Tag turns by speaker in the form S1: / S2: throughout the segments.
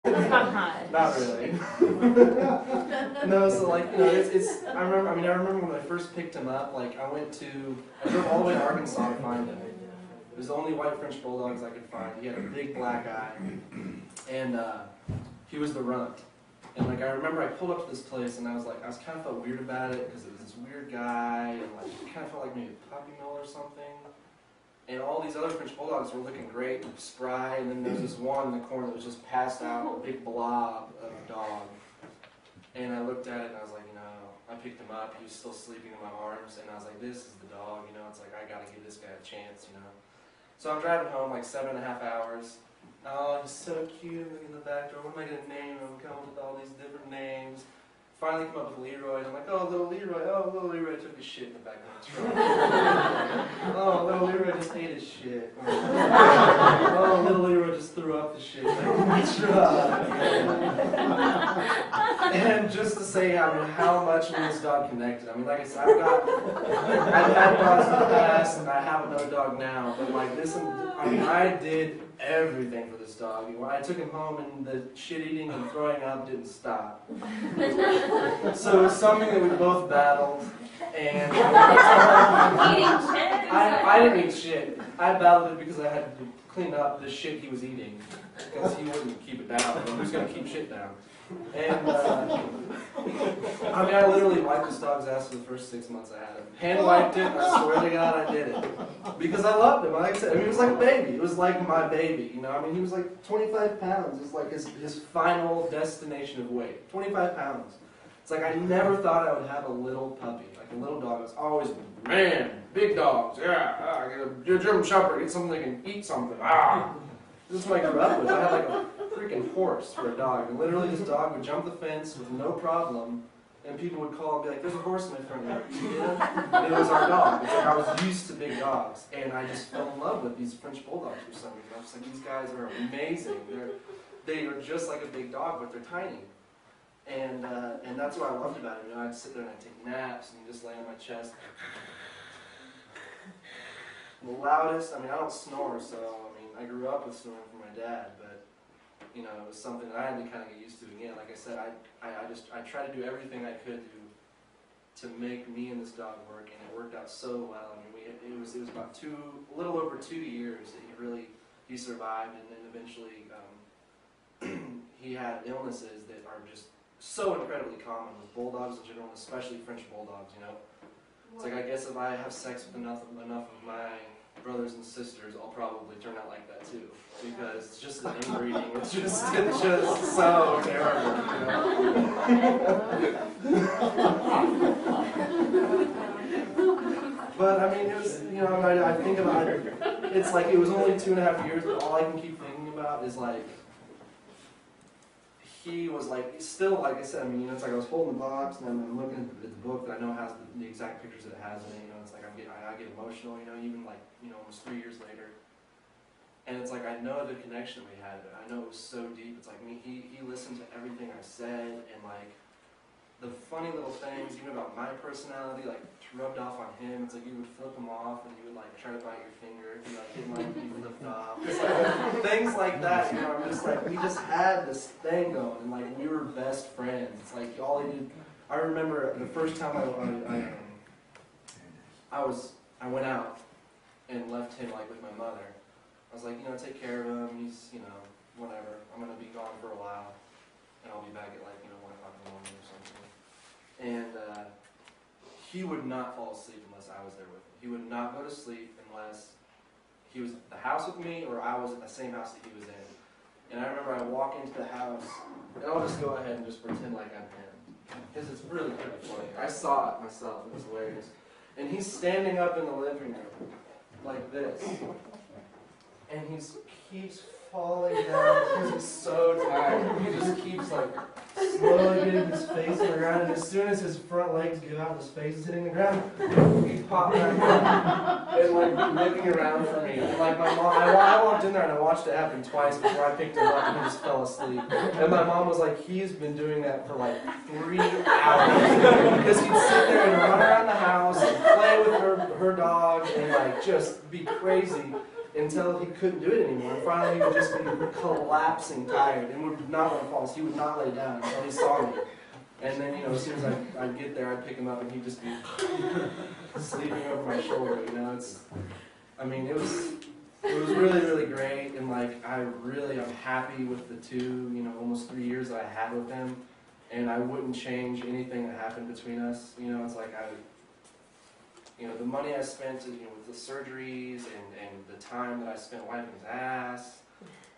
S1: Not really. No, so like, you know, I remember when I first picked him up, like, I drove all the way to Arkansas to find him. It was the only white French bulldogs I could find. He had a big black eye, and he was the runt. And like, I remember I pulled up to this place, and I was kind of felt weird about it, because it was this weird guy, and like, it kind of felt like maybe a puppy mill or something. And all these other French bulldogs were looking great and spry, and then there was this one in the corner that was just passed out, a big blob of a dog. And I looked at it, and I was like, you know, I picked him up, he was still sleeping in my arms, and I was like, this is the dog, you know, it's like, I gotta give this guy a chance, you know. So I'm driving home like 7.5 hours. Oh, he's so cute, look in the back door, what am I gonna name him? I'm coming with all these different names. Finally come up with Leroy, and I'm like, oh, little Leroy took his shit in the back of the truck. Oh, little Leroy just ate his shit. Oh, little Leroy just threw up the shit in the truck. And just to say, I mean, how much me and this dog connected. I mean, like I said, I've had dogs in the past, and I have another dog now, but like this, I mean, I did everything for this dog. When I took him home, and the shit eating and throwing up didn't stop. So it was something that we both battled, and I didn't eat shit. I battled it because I had to clean up the shit he was eating, because he wouldn't keep it down. Well, who's going to keep shit down? And I mean, I literally wiped this dog's ass for the first 6 months I had him. Hand wiped it, and I swear to God I did it. Because I loved him. Like I said, I mean, he was like a baby. It was like my baby, you know. I mean, he was like 25 pounds. It's like his final destination of weight. 25 pounds. It's like I never thought I would have a little puppy, like a little dog. It was always, man, big dogs, yeah, get a German Shepherd, get something that can eat something, This is what I grew up with. I had like a freaking horse for a dog. And literally this dog would jump the fence with no problem, and people would call and be like, there's a horse in my front yard. Yeah? And it was our dog. It's like I was used to big dogs, and I just fell in love with these French bulldogs for some reason. I was like, these guys are amazing. They are just like a big dog, but they're tiny. And that's what I loved about him. You know, I'd sit there and I'd take naps, and he'd just lay on my chest. The loudest, I mean, I don't snore, so, I mean, I grew up with snoring from my dad, but, you know, it was something that I had to kind of get used to again. Like I said, I tried to do everything I could to make me and this dog work, and it worked out so well. I mean, it was about a little over 2 years that he survived, and then eventually he had illnesses that are just so incredibly common with bulldogs in general, especially French bulldogs, you know. It's like, I guess if I have sex with enough of my brothers and sisters, I'll probably turn out like that too. Because it's just the inbreeding. It's just so terrible, you know. But I mean, it was, you know, I think about it, it's like it was only 2.5 years, but all I can keep thinking about is like, he was like, still, like I said, I mean, you know, it's like I was holding the box, and I'm looking at the book that I know has the exact pictures that it has in it, you know, it's like I get emotional, you know, even like, you know, almost 3 years later. And it's like, I know the connection we had, I know it was so deep. It's like, he listened to everything I said, and like, the funny little things, even about my personality, like, rubbed off on him. It's like, you would flip him off, and you would like try to bite your finger, if you like didn't like be flipped off. It's like, things like that, you know, I'm just like, we just had this thing going, and like, we were best friends. It's like, all he did, I remember the first time I went out and left him like with my mother. I was like, you know, take care of him, he's, you know, whatever, I'm going to be gone for a while, and I'll be back at like, you know, 1 o'clock in the morning or something. And he would not fall asleep unless I was there with him. He would not go to sleep unless he was at the house with me, or I was at the same house that he was in. And I remember I walk into the house, and I'll just go ahead and just pretend like I'm him. Because it's really pretty funny. I saw it myself, it was hilarious. And he's standing up in the living room, like this. And he keeps falling down because he's so tired. He just keeps like slowly getting his face on the ground, and as soon as his front legs give out and his face is hitting the ground, he popped back up and like looking around for me. And like my mom, I walked in there and I watched it happen twice before I picked him up, and he just fell asleep. And my mom was like, he's been doing that for like 3 hours because he'd sit there and run around the house and play with her dog and like just be crazy. until he couldn't do it anymore. And finally, he would just be collapsing tired and would not want to fall. So he would not lay down until he saw me. And then, as soon as I'd get there, I'd pick him up, and he'd just be sleeping over my shoulder. It was really, really great, and I'm happy with the 2, almost 3 years that I had with him, and I wouldn't change anything that happened between us. It's like the money I spent, with the surgeries and the time that I spent wiping his ass.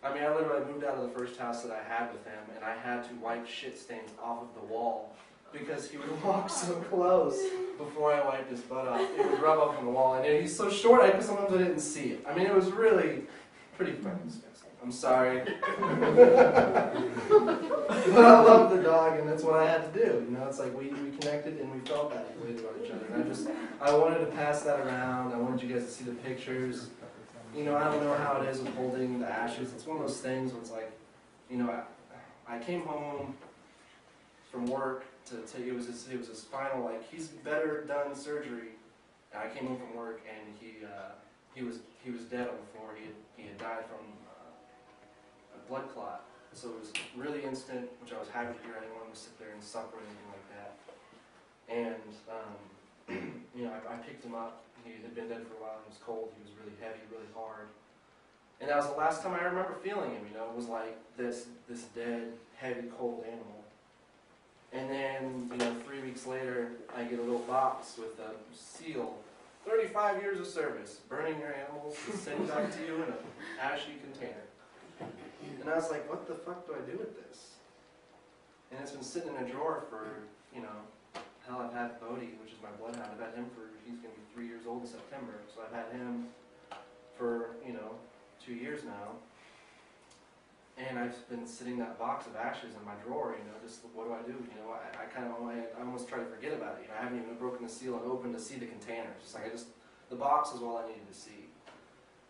S1: I literally moved out of the first house that I had with him, and I had to wipe shit stains off of the wall because he would walk so close before I wiped his butt off. It would rub up on the wall, and he's so short, sometimes I didn't see it. It was really pretty fucking disgusting. I'm sorry. But I love the dog, and that's what I had to do. It's like we connected and we felt that way about each other. And I wanted to pass that around. I wanted you guys to see the pictures. I don't know how it is with holding the ashes. It's one of those things where it's like, I came home from work it was his final, he's better done surgery. And I came home from work, and he was dead on the floor. He had died from a blood clot. So it was really instant, which I was happy to hear. I didn't want him to sit there and suffer or anything like that. And I picked him up. He had been dead for a while. He was cold. He was really heavy, really hard. And that was the last time I remember feeling him. It was like this dead, heavy, cold animal. And then 3 weeks later, I get a little box with a seal. 35 years of service, burning your animals, and send back to you in an ashy container. And I was like, what the fuck do I do with this? And it's been sitting in a drawer for, hell, I've had Bodie, which is my bloodhound. I've had him he's going to be 3 years old in September. So I've had him for, 2 years now. And I've been sitting that box of ashes in my drawer, just what do I do? I almost try to forget about it. I haven't even broken the seal and opened to see the container. The box is all I needed to see.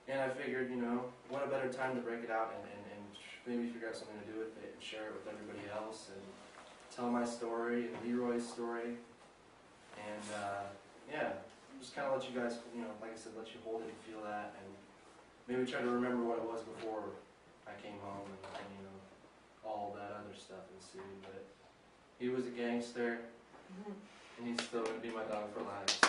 S1: And I figured, what a better time to break it out and maybe figure out something to do with it and share it with everybody else and tell my story and Leroy's story. And just kind of let you guys, like I said, let you hold it and feel that, and maybe try to remember what it was before I came home and all that other stuff ensued. But he was a gangster, and he's still going to be my dog for life.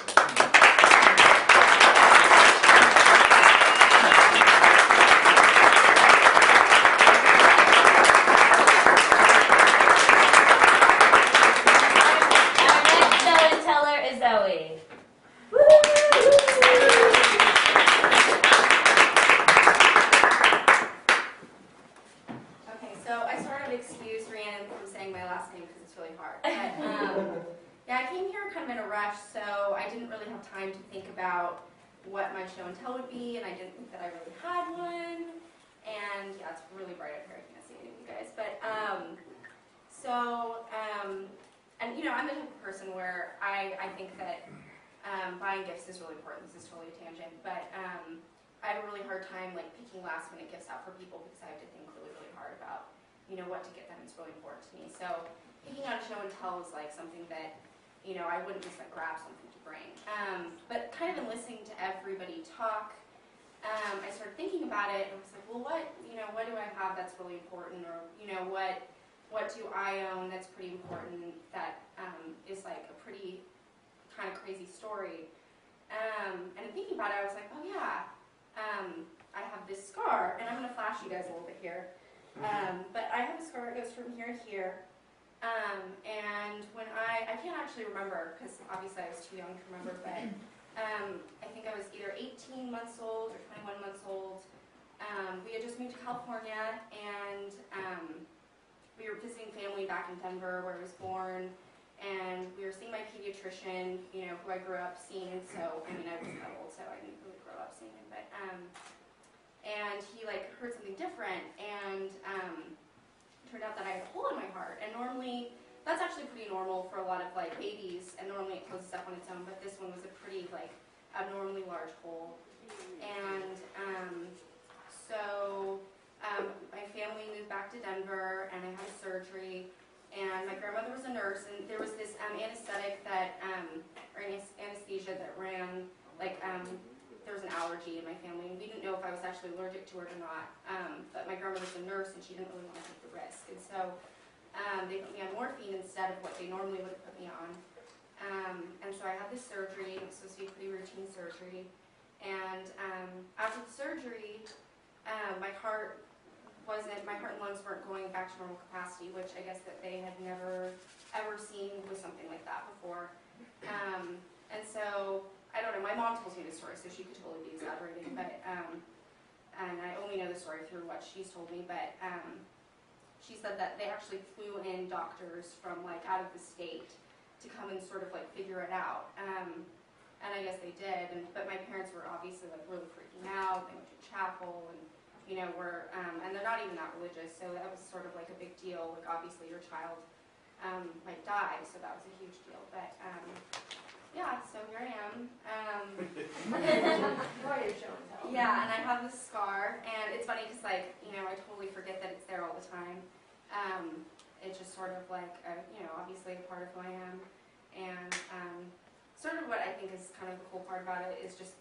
S1: So.
S2: Time to think about what my show and tell would be, and I didn't think that I really had one. And yeah, it's really bright up here. I can't see any of you guys, but I'm the type of person where I think that buying gifts is really important. This is totally a tangent, but I have a really hard time picking last minute gifts out for people because I have to think really, really hard about what to get them. It's really important to me. So picking out a show and tell is something that I wouldn't just grab something to bring. But kind of in listening to everybody talk, I started thinking about it, and I was like, well, what do I have that's really important, or what do I own that's pretty important that is a pretty kind of crazy story. And in thinking about it, I was like, oh yeah, I have this scar, and I'm going to flash you guys a little bit here. But I have a scar that goes from here to here. And when I can't actually remember, because obviously I was too young to remember, but I think I was either 18 months old or 21 months old. We had just moved to California, and we were visiting family back in Denver where I was born, and we were seeing my pediatrician, who I grew up seeing. So, I was that old, so I didn't really grow up seeing him, but, and he heard something different, and turned out that I had a hole in my heart, and normally that's actually pretty normal for a lot of babies, and normally it closes up on its own, but this one was a pretty abnormally large hole. And so my family moved back to Denver, and I had surgery, and my grandmother was a nurse, and there was this anesthetic that or anesthesia that ran there was an allergy in my family, and we didn't know if I was actually allergic to it or not. But my grandmother's a nurse, and she didn't really want to take the risk, and so they put me on morphine instead of what they normally would have put me on. And so I had this surgery, and it was supposed to be a pretty routine surgery. And after the surgery, my heart and lungs weren't going back to normal capacity, which I guess that they had never ever seen with something like that before. And so, I don't know, my mom tells me the story, so she could totally be exaggerating, but, and I only know the story through what she's told me, but she said that they actually flew in doctors from like out of the state to come and sort of like figure it out. And I guess they did, but my parents were obviously like really freaking out. They went to chapel and, you know, and they're not even that religious, so that was sort of like a big deal. Like obviously your child might die, so that was a huge deal. But yeah, so here I am. Yeah, and I have this scar, and it's funny because like, you know, I totally forget that it's there all the time. It's just sort of like, you know, obviously a part of who I am. And sort of what I think is kind of the cool part about it is just